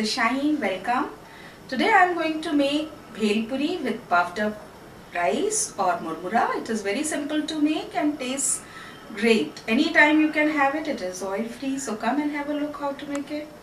is Shaheen. Welcome. Today I am going to make bhel puri with puffed up rice or murmura. It is very simple to make and tastes great. Anytime you can have it. It is oil free. So come and have a look how to make it.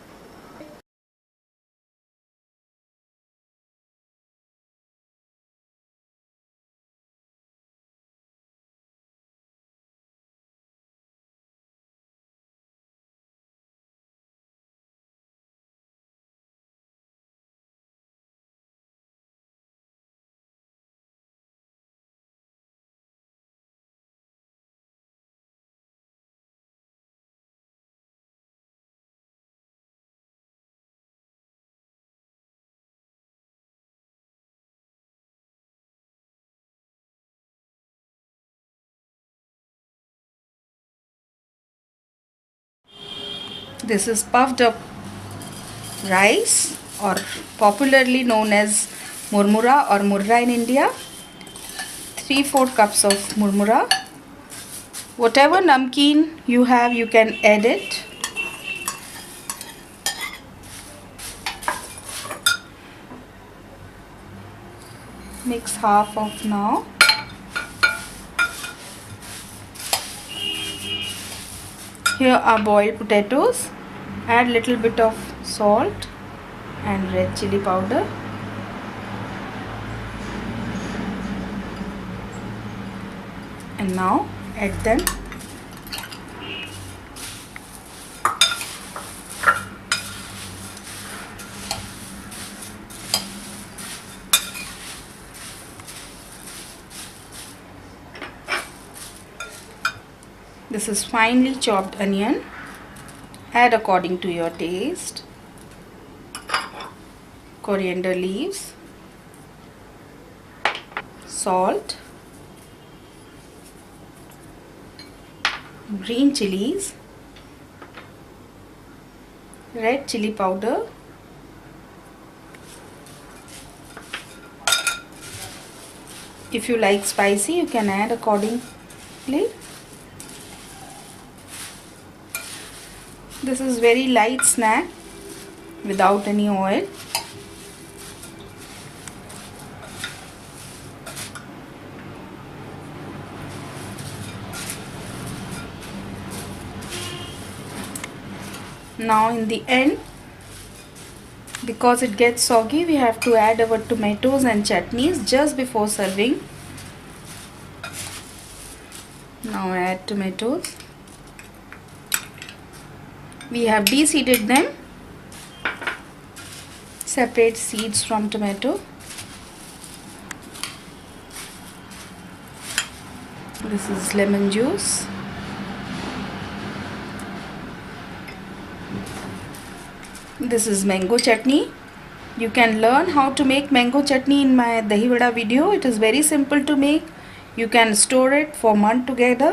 This is puffed up rice or popularly known as murmura or murra in India. 3/4 cups of murmura. Whatever namkeen you have, you can add it. Mix half of now. Here are boiled potatoes. Add little bit of salt and red chilli powder. And now add them. This is finely chopped onion. Add according to your taste. Coriander leaves. Salt. Green chillies. Red chilli powder. If you like spicy, you can add accordingly. This is very light snack without any oil. Now in the end, because it gets soggy, we have to add our tomatoes and chutneys just before serving. Now add tomatoes. We have de-seeded them. Separate seeds from tomato. This is lemon juice. This is mango chutney. You can learn how to make mango chutney in my dahi vada video. It is very simple to make. You can store it for month together.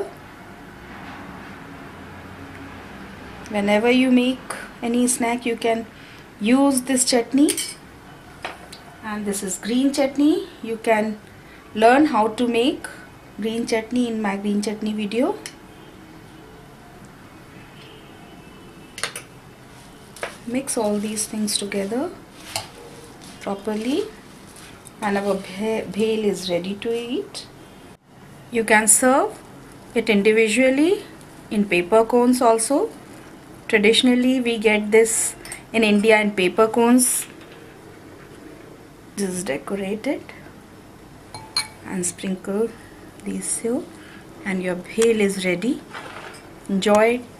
Whenever you make any snack, you can use this chutney. And this is green chutney. You can learn how to make green chutney in my green chutney video. Mix all these things together properly and our bhel is ready to eat. You can serve it individually in paper cones also. Traditionally, we get this in India in paper cones. This is decorated and sprinkle these so, and your bhel is ready. Enjoy it.